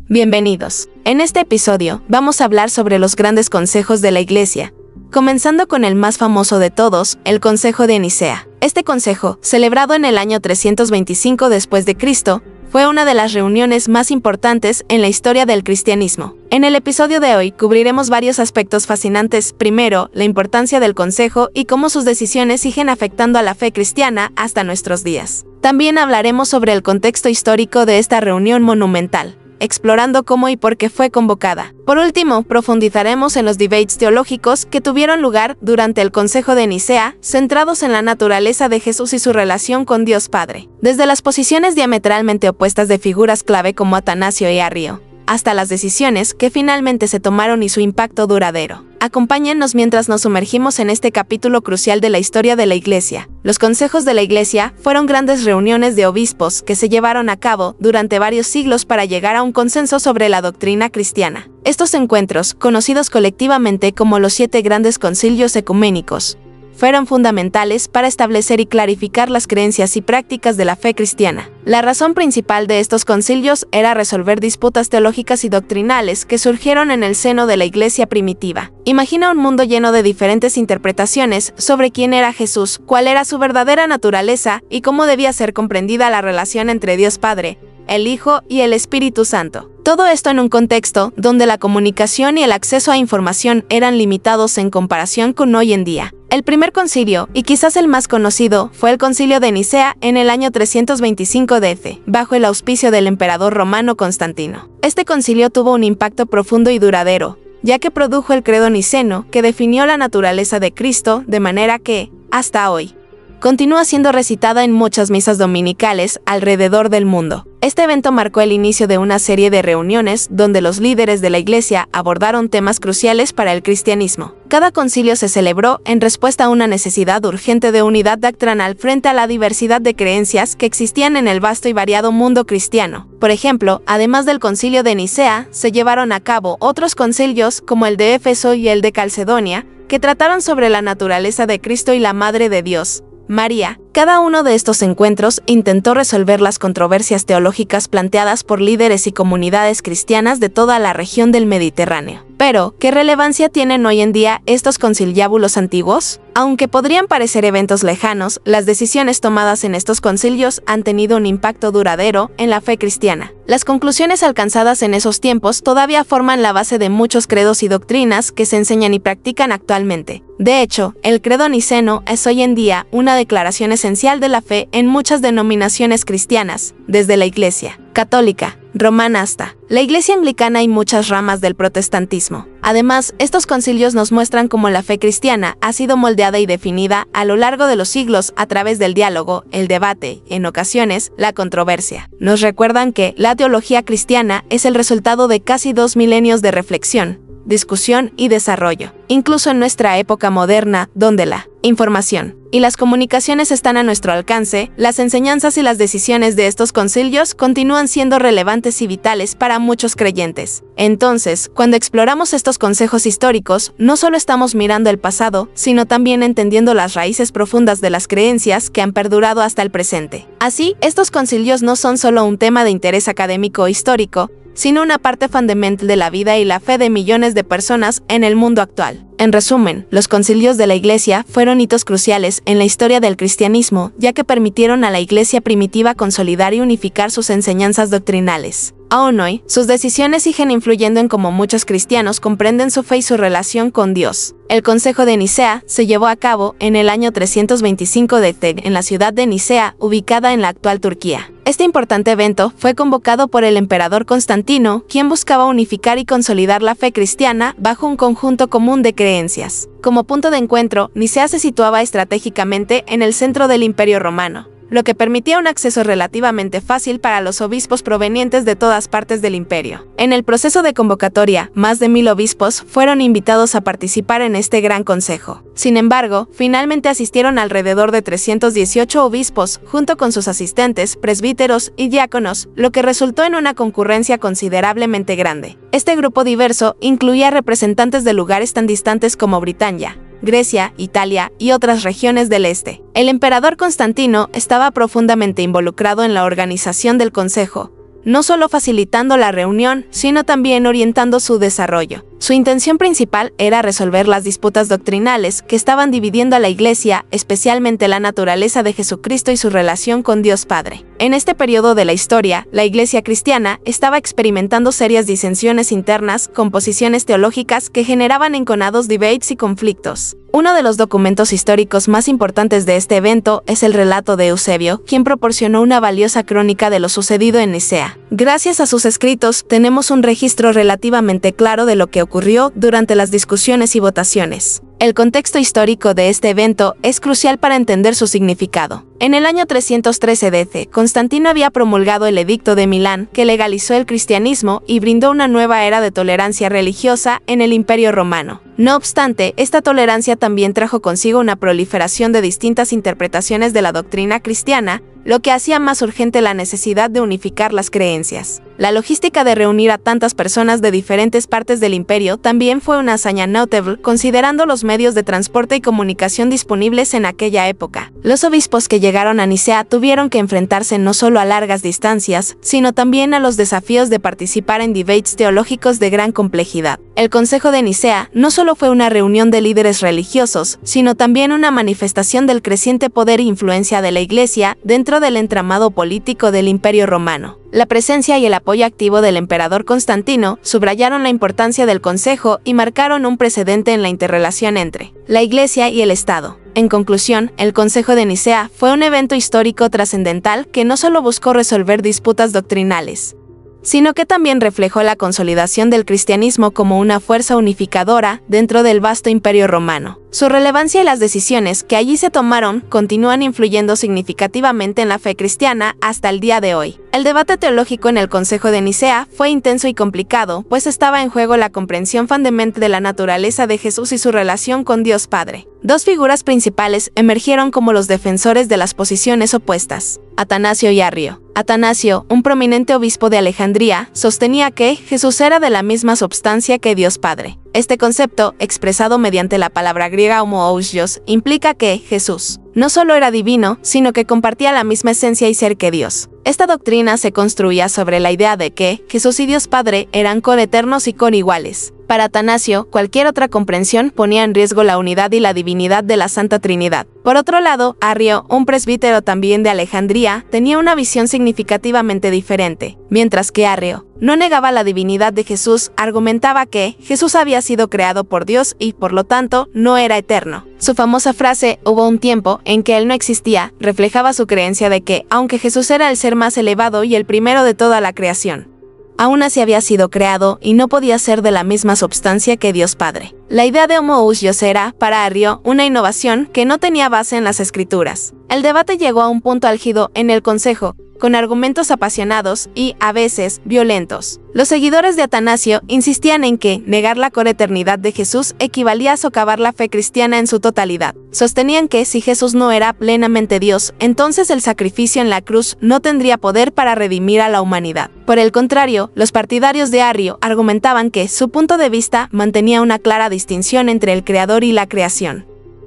Bienvenidos. En este episodio vamos a hablar sobre los grandes consejos de la Iglesia, comenzando con el más famoso de todos, el Consejo de Nicea. Este consejo, celebrado en el año 325 después de Cristo, fue una de las reuniones más importantes en la historia del cristianismo. En el episodio de hoy cubriremos varios aspectos fascinantes. Primero, la importancia del consejo y cómo sus decisiones siguen afectando a la fe cristiana hasta nuestros días. También hablaremos sobre el contexto histórico de esta reunión monumental, explorando cómo y por qué fue convocada. Por último, profundizaremos en los debates teológicos que tuvieron lugar durante el Consejo de Nicea, centrados en la naturaleza de Jesús y su relación con Dios Padre. Desde las posiciones diametralmente opuestas de figuras clave como Atanasio y Arrio, hasta las decisiones que finalmente se tomaron y su impacto duradero. Acompáñennos mientras nos sumergimos en este capítulo crucial de la historia de la Iglesia. Los consejos de la Iglesia fueron grandes reuniones de obispos que se llevaron a cabo durante varios siglos para llegar a un consenso sobre la doctrina cristiana. Estos encuentros, conocidos colectivamente como los 7 grandes concilios ecuménicos, fueron fundamentales para establecer y clarificar las creencias y prácticas de la fe cristiana. La razón principal de estos concilios era resolver disputas teológicas y doctrinales que surgieron en el seno de la Iglesia primitiva. Imagina un mundo lleno de diferentes interpretaciones sobre quién era Jesús, cuál era su verdadera naturaleza y cómo debía ser comprendida la relación entre Dios Padre, el Hijo y el Espíritu Santo. Todo esto en un contexto donde la comunicación y el acceso a información eran limitados en comparación con hoy en día. El primer concilio, y quizás el más conocido, fue el Concilio de Nicea en el año 325 d.C., bajo el auspicio del emperador romano Constantino. Este concilio tuvo un impacto profundo y duradero, ya que produjo el credo niceno, que definió la naturaleza de Cristo, de manera que, hasta hoy, continúa siendo recitada en muchas misas dominicales alrededor del mundo. Este evento marcó el inicio de una serie de reuniones donde los líderes de la Iglesia abordaron temas cruciales para el cristianismo. Cada concilio se celebró en respuesta a una necesidad urgente de unidad doctrinal frente a la diversidad de creencias que existían en el vasto y variado mundo cristiano. Por ejemplo, además del Concilio de Nicea, se llevaron a cabo otros concilios como el de Éfeso y el de Calcedonia, que trataron sobre la naturaleza de Cristo y la Madre de Dios, María. Cada uno de estos encuentros intentó resolver las controversias teológicas planteadas por líderes y comunidades cristianas de toda la región del Mediterráneo. Pero, ¿qué relevancia tienen hoy en día estos conciliábulos antiguos? Aunque podrían parecer eventos lejanos, las decisiones tomadas en estos concilios han tenido un impacto duradero en la fe cristiana. Las conclusiones alcanzadas en esos tiempos todavía forman la base de muchos credos y doctrinas que se enseñan y practican actualmente. De hecho, el credo niceno es hoy en día una declaración esencial de la fe en muchas denominaciones cristianas, desde la Iglesia católica, romana hasta la Iglesia anglicana y muchas ramas del protestantismo. Además, estos concilios nos muestran cómo la fe cristiana ha sido moldeada y definida a lo largo de los siglos a través del diálogo, el debate, en ocasiones, la controversia. Nos recuerdan que la teología cristiana es el resultado de casi 2 milenios de reflexión, discusión y desarrollo. Incluso en nuestra época moderna, donde la información y las comunicaciones están a nuestro alcance, las enseñanzas y las decisiones de estos concilios continúan siendo relevantes y vitales para muchos creyentes. Entonces, cuando exploramos estos consejos históricos, no solo estamos mirando el pasado, sino también entendiendo las raíces profundas de las creencias que han perdurado hasta el presente. Así, estos concilios no son solo un tema de interés académico o histórico, sino una parte fundamental de la vida y la fe de millones de personas en el mundo actual. En resumen, los concilios de la Iglesia fueron hitos cruciales en la historia del cristianismo, ya que permitieron a la Iglesia primitiva consolidar y unificar sus enseñanzas doctrinales. Aún hoy, sus decisiones siguen influyendo en cómo muchos cristianos comprenden su fe y su relación con Dios. El Consejo de Nicea se llevó a cabo en el año 325 d.C. en la ciudad de Nicea, ubicada en la actual Turquía. Este importante evento fue convocado por el emperador Constantino, quien buscaba unificar y consolidar la fe cristiana bajo un conjunto común de creencias. Como punto de encuentro, Nicea se situaba estratégicamente en el centro del Imperio Romano, lo que permitía un acceso relativamente fácil para los obispos provenientes de todas partes del imperio. En el proceso de convocatoria, más de 1000 obispos fueron invitados a participar en este gran consejo. Sin embargo, finalmente asistieron alrededor de 318 obispos, junto con sus asistentes, presbíteros y diáconos, lo que resultó en una concurrencia considerablemente grande. Este grupo diverso incluía representantes de lugares tan distantes como Britania, Grecia, Italia y otras regiones del este. El emperador Constantino estaba profundamente involucrado en la organización del consejo, no solo facilitando la reunión, sino también orientando su desarrollo. Su intención principal era resolver las disputas doctrinales que estaban dividiendo a la Iglesia, especialmente la naturaleza de Jesucristo y su relación con Dios Padre. En este periodo de la historia, la Iglesia cristiana estaba experimentando serias disensiones internas con posiciones teológicas que generaban enconados debates y conflictos. Uno de los documentos históricos más importantes de este evento es el relato de Eusebio, quien proporcionó una valiosa crónica de lo sucedido en Nicea. Gracias a sus escritos, tenemos un registro relativamente claro de lo que ocurrió durante las discusiones y votaciones. El contexto histórico de este evento es crucial para entender su significado. En el año 313 d.C., Constantino había promulgado el Edicto de Milán, que legalizó el cristianismo y brindó una nueva era de tolerancia religiosa en el Imperio Romano. No obstante, esta tolerancia también trajo consigo una proliferación de distintas interpretaciones de la doctrina cristiana, lo que hacía más urgente la necesidad de unificar las creencias. La logística de reunir a tantas personas de diferentes partes del imperio también fue una hazaña notable, considerando los medios de transporte y comunicación disponibles en aquella época. Los obispos que llegaron a Nicea tuvieron que enfrentarse no solo a largas distancias, sino también a los desafíos de participar en debates teológicos de gran complejidad. El Consejo de Nicea no solo fue una reunión de líderes religiosos, sino también una manifestación del creciente poder e influencia de la Iglesia dentro del entramado político del Imperio Romano. La presencia y el apoyo activo del emperador Constantino subrayaron la importancia del Consejo y marcaron un precedente en la interrelación entre la Iglesia y el Estado. En conclusión, el Consejo de Nicea fue un evento histórico trascendental que no solo buscó resolver disputas doctrinales, sino que también reflejó la consolidación del cristianismo como una fuerza unificadora dentro del vasto Imperio Romano. Su relevancia y las decisiones que allí se tomaron continúan influyendo significativamente en la fe cristiana hasta el día de hoy. El debate teológico en el Consejo de Nicea fue intenso y complicado, pues estaba en juego la comprensión fundamental de la naturaleza de Jesús y su relación con Dios Padre. Dos figuras principales emergieron como los defensores de las posiciones opuestas: Atanasio y Arrio. Atanasio, un prominente obispo de Alejandría, sostenía que Jesús era de la misma substancia que Dios Padre. Este concepto, expresado mediante la palabra griega homoousios, implica que Jesús no solo era divino, sino que compartía la misma esencia y ser que Dios. Esta doctrina se construía sobre la idea de que Jesús y Dios Padre eran coeternos y coiguales. Para Atanasio, cualquier otra comprensión ponía en riesgo la unidad y la divinidad de la Santa Trinidad. Por otro lado, Arrio, un presbítero también de Alejandría, tenía una visión significativamente diferente. Mientras que Arrio no negaba la divinidad de Jesús, argumentaba que Jesús había sido creado por Dios y, por lo tanto, no era eterno. Su famosa frase, "hubo un tiempo en que Él no existía", reflejaba su creencia de que, aunque Jesús era el ser más elevado y el primero de toda la creación, aún así había sido creado y no podía ser de la misma substancia que Dios Padre. La idea de homoousios era, para Arrio, una innovación que no tenía base en las Escrituras. El debate llegó a un punto álgido en el Consejo, con argumentos apasionados y, a veces, violentos. Los seguidores de Atanasio insistían en que negar la coeternidad de Jesús equivalía a socavar la fe cristiana en su totalidad. Sostenían que si Jesús no era plenamente Dios, entonces el sacrificio en la cruz no tendría poder para redimir a la humanidad. Por el contrario, los partidarios de Arrio argumentaban que su punto de vista mantenía una clara distinción entre el Creador y la creación,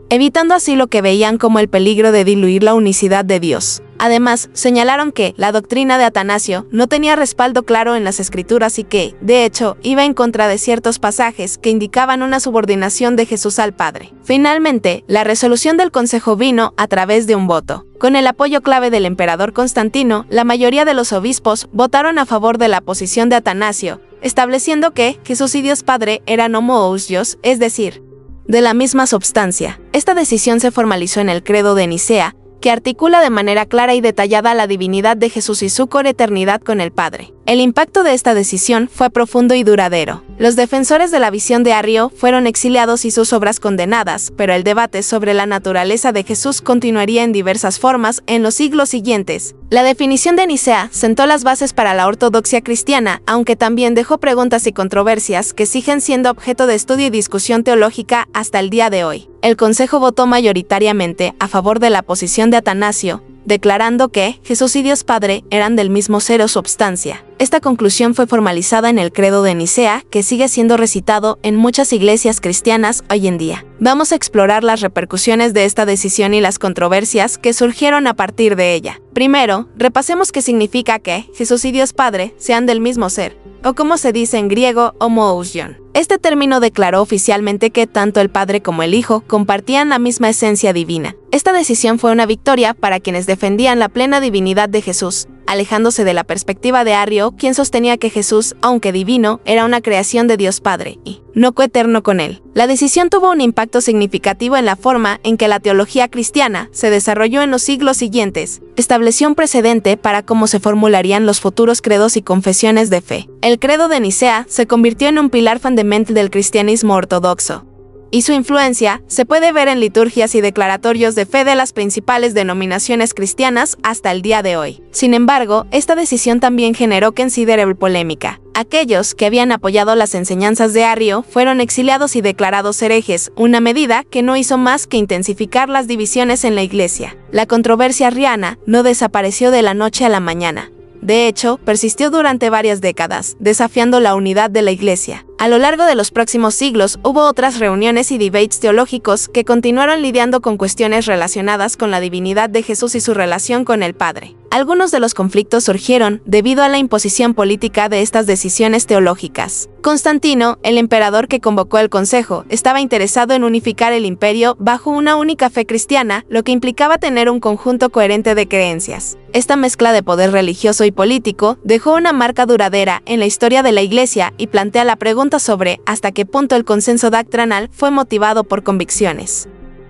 evitando así lo que veían como el peligro de diluir la unicidad de Dios. Además, señalaron que la doctrina de Atanasio no tenía respaldo claro en las Escrituras y que, de hecho, iba en contra de ciertos pasajes que indicaban una subordinación de Jesús al Padre. Finalmente, la resolución del Consejo vino a través de un voto. Con el apoyo clave del emperador Constantino, la mayoría de los obispos votaron a favor de la posición de Atanasio, estableciendo que Jesús y Dios Padre eran homoousios, es decir, de la misma substancia. Esta decisión se formalizó en el Credo de Nicea, que articula de manera clara y detallada la divinidad de Jesús y su coeternidad con el Padre. El impacto de esta decisión fue profundo y duradero. Los defensores de la visión de Arrio fueron exiliados y sus obras condenadas, pero el debate sobre la naturaleza de Jesús continuaría en diversas formas en los siglos siguientes. La definición de Nicea sentó las bases para la ortodoxia cristiana, aunque también dejó preguntas y controversias que siguen siendo objeto de estudio y discusión teológica hasta el día de hoy. El Consejo votó mayoritariamente a favor de la posición de Atanasio, declarando que Jesús y Dios Padre eran del mismo ser o substancia. Esta conclusión fue formalizada en el Credo de Nicea, que sigue siendo recitado en muchas iglesias cristianas hoy en día. Vamos a explorar las repercusiones de esta decisión y las controversias que surgieron a partir de ella. Primero, repasemos qué significa que Jesús y Dios Padre sean del mismo ser, o como se dice en griego, homoousion. Este término declaró oficialmente que tanto el Padre como el Hijo compartían la misma esencia divina. Esta decisión fue una victoria para quienes defendían la plena divinidad de Jesús, alejándose de la perspectiva de Arrio, quien sostenía que Jesús, aunque divino, era una creación de Dios Padre y no coeterno con él. La decisión tuvo un impacto significativo en la forma en que la teología cristiana se desarrolló en los siglos siguientes. Estableció un precedente para cómo se formularían los futuros credos y confesiones de fe. El Credo de Nicea se convirtió en un pilar fundamental del cristianismo ortodoxo, y su influencia se puede ver en liturgias y declaratorios de fe de las principales denominaciones cristianas hasta el día de hoy. Sin embargo, esta decisión también generó considerable polémica. Aquellos que habían apoyado las enseñanzas de Arrio fueron exiliados y declarados herejes, una medida que no hizo más que intensificar las divisiones en la Iglesia. La controversia arriana no desapareció de la noche a la mañana. De hecho, persistió durante varias décadas, desafiando la unidad de la Iglesia. A lo largo de los próximos siglos hubo otras reuniones y debates teológicos que continuaron lidiando con cuestiones relacionadas con la divinidad de Jesús y su relación con el Padre. Algunos de los conflictos surgieron debido a la imposición política de estas decisiones teológicas. Constantino, el emperador que convocó el consejo, estaba interesado en unificar el imperio bajo una única fe cristiana, lo que implicaba tener un conjunto coherente de creencias. Esta mezcla de poder religioso y político dejó una marca duradera en la historia de la Iglesia y plantea la pregunta sobre hasta qué punto el consenso doctrinal fue motivado por convicciones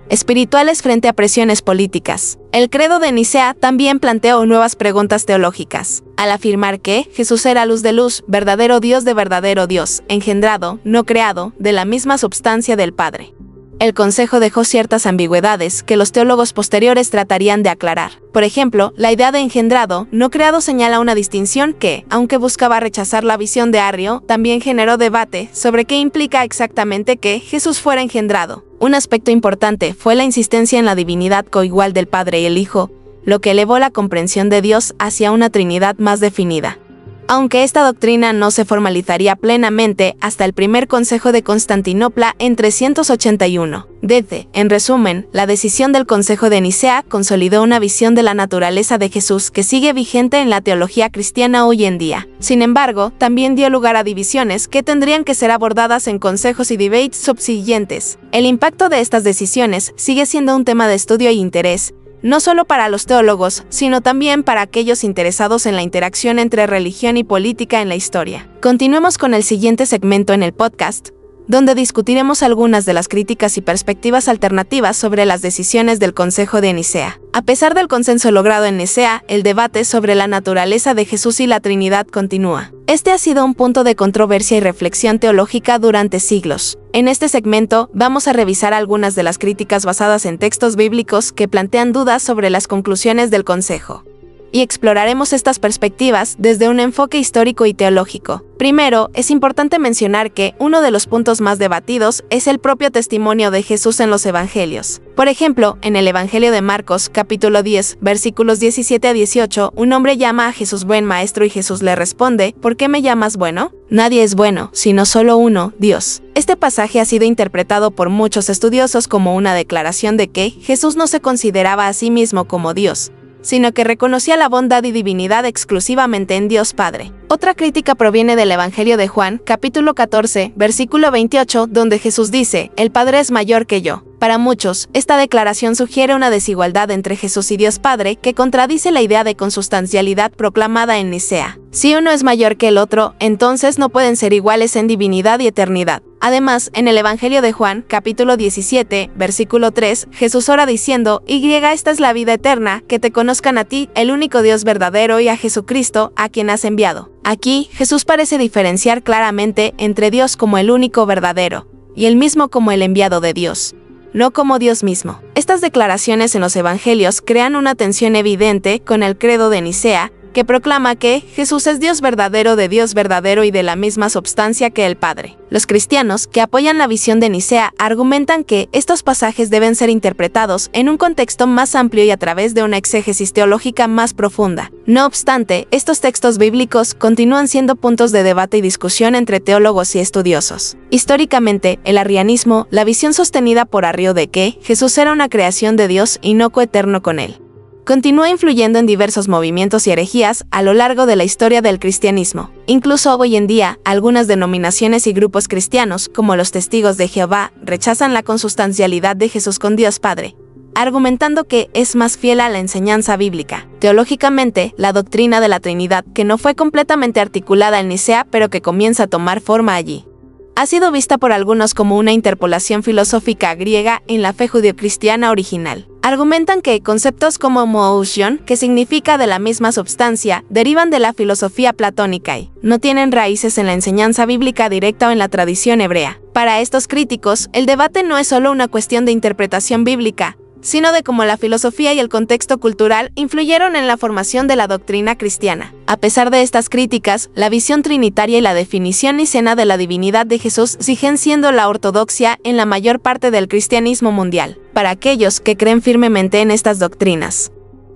espirituales frente a presiones políticas. El Credo de Nicea también planteó nuevas preguntas teológicas, al afirmar que Jesús era luz de luz, verdadero Dios de verdadero Dios, engendrado, no creado, de la misma substancia del Padre. El consejo dejó ciertas ambigüedades que los teólogos posteriores tratarían de aclarar. Por ejemplo, la idea de engendrado, no creado señala una distinción que, aunque buscaba rechazar la visión de Arrio, también generó debate sobre qué implica exactamente que Jesús fuera engendrado. Un aspecto importante fue la insistencia en la divinidad coigual del Padre y el Hijo, lo que elevó la comprensión de Dios hacia una Trinidad más definida. Aunque esta doctrina no se formalizaría plenamente hasta el primer Consejo de Constantinopla en 381. En resumen, la decisión del Consejo de Nicea consolidó una visión de la naturaleza de Jesús que sigue vigente en la teología cristiana hoy en día. Sin embargo, también dio lugar a divisiones que tendrían que ser abordadas en consejos y debates subsiguientes. El impacto de estas decisiones sigue siendo un tema de estudio e interés, no solo para los teólogos, sino también para aquellos interesados en la interacción entre religión y política en la historia. Continuemos con el siguiente segmento en el podcast, donde discutiremos algunas de las críticas y perspectivas alternativas sobre las decisiones del Consejo de Nicea. A pesar del consenso logrado en Nicea, el debate sobre la naturaleza de Jesús y la Trinidad continúa. Este ha sido un punto de controversia y reflexión teológica durante siglos. En este segmento, vamos a revisar algunas de las críticas basadas en textos bíblicos que plantean dudas sobre las conclusiones del Consejo. Y exploraremos estas perspectivas desde un enfoque histórico y teológico. Primero, es importante mencionar que uno de los puntos más debatidos es el propio testimonio de Jesús en los evangelios. Por ejemplo, en el Evangelio de Marcos, capítulo 10, versículos 17 a 18, un hombre llama a Jesús buen maestro y Jesús le responde, ¿por qué me llamas bueno? Nadie es bueno, sino solo uno, Dios. Este pasaje ha sido interpretado por muchos estudiosos como una declaración de que Jesús no se consideraba a sí mismo como Dios, sino que reconocía la bondad y divinidad exclusivamente en Dios Padre. Otra crítica proviene del Evangelio de Juan, capítulo 14, versículo 28, donde Jesús dice, «El Padre es mayor que yo». Para muchos, esta declaración sugiere una desigualdad entre Jesús y Dios Padre que contradice la idea de consustancialidad proclamada en Nicea. Si uno es mayor que el otro, entonces no pueden ser iguales en divinidad y eternidad. Además, en el Evangelio de Juan, capítulo 17, versículo 3, Jesús ora diciendo, esta es la vida eterna, que te conozcan a ti, el único Dios verdadero, y a Jesucristo, a quien has enviado. Aquí, Jesús parece diferenciar claramente entre Dios como el único verdadero, y el mismo como el enviado de Dios, no como Dios mismo. Estas declaraciones en los Evangelios crean una tensión evidente con el Credo de Nicea, que proclama que Jesús es Dios verdadero de Dios verdadero y de la misma substancia que el Padre. Los cristianos que apoyan la visión de Nicea argumentan que estos pasajes deben ser interpretados en un contexto más amplio y a través de una exégesis teológica más profunda. No obstante, estos textos bíblicos continúan siendo puntos de debate y discusión entre teólogos y estudiosos. Históricamente, el arrianismo, la visión sostenida por Arrio de que Jesús era una creación de Dios y no coeterno con él, continúa influyendo en diversos movimientos y herejías a lo largo de la historia del cristianismo. Incluso hoy en día, algunas denominaciones y grupos cristianos, como los Testigos de Jehová, rechazan la consustancialidad de Jesús con Dios Padre, argumentando que es más fiel a la enseñanza bíblica. Teológicamente, la doctrina de la Trinidad, que no fue completamente articulada en Nicea pero que comienza a tomar forma allí, ha sido vista por algunos como una interpolación filosófica griega en la fe judeocristiana original. Argumentan que conceptos como homoousion, que significa de la misma substancia, derivan de la filosofía platónica y no tienen raíces en la enseñanza bíblica directa o en la tradición hebrea. Para estos críticos, el debate no es solo una cuestión de interpretación bíblica, sino de cómo la filosofía y el contexto cultural influyeron en la formación de la doctrina cristiana. A pesar de estas críticas, la visión trinitaria y la definición nicena de la divinidad de Jesús siguen siendo la ortodoxia en la mayor parte del cristianismo mundial, para aquellos que creen firmemente en estas doctrinas.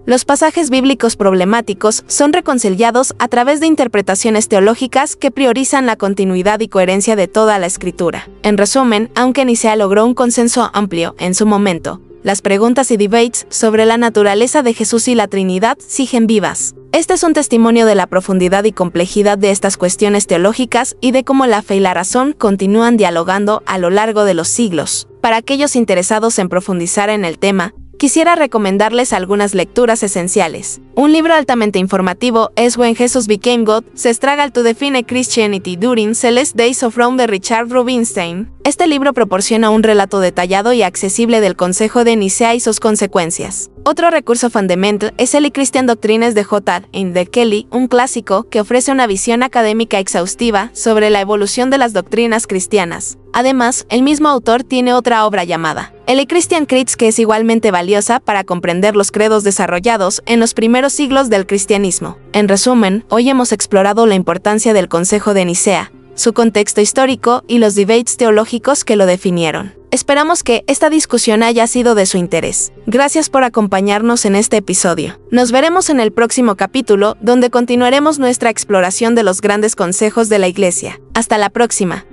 Los pasajes bíblicos problemáticos son reconciliados a través de interpretaciones teológicas que priorizan la continuidad y coherencia de toda la Escritura. En resumen, aunque Nicea logró un consenso amplio en su momento, las preguntas y debates sobre la naturaleza de Jesús y la Trinidad siguen vivas. Este es un testimonio de la profundidad y complejidad de estas cuestiones teológicas y de cómo la fe y la razón continúan dialogando a lo largo de los siglos. Para aquellos interesados en profundizar en el tema, quisiera recomendarles algunas lecturas esenciales. Un libro altamente informativo es When Jesus Became God, Se Struggle to Define Christianity During Celeste Days of Rome de Richard Rubinstein. Este libro proporciona un relato detallado y accesible del Consejo de Nicea y sus consecuencias. Otro recurso fundamental es el Christian Doctrines de J. de Kelly, un clásico que ofrece una visión académica exhaustiva sobre la evolución de las doctrinas cristianas. Además, el mismo autor tiene otra obra llamada el Christian Creeds, que es igualmente valiosa para comprender los credos desarrollados en los primeros siglos del cristianismo. En resumen, hoy hemos explorado la importancia del Consejo de Nicea, su contexto histórico y los debates teológicos que lo definieron. Esperamos que esta discusión haya sido de su interés. Gracias por acompañarnos en este episodio. Nos veremos en el próximo capítulo, donde continuaremos nuestra exploración de los grandes consejos de la Iglesia. Hasta la próxima.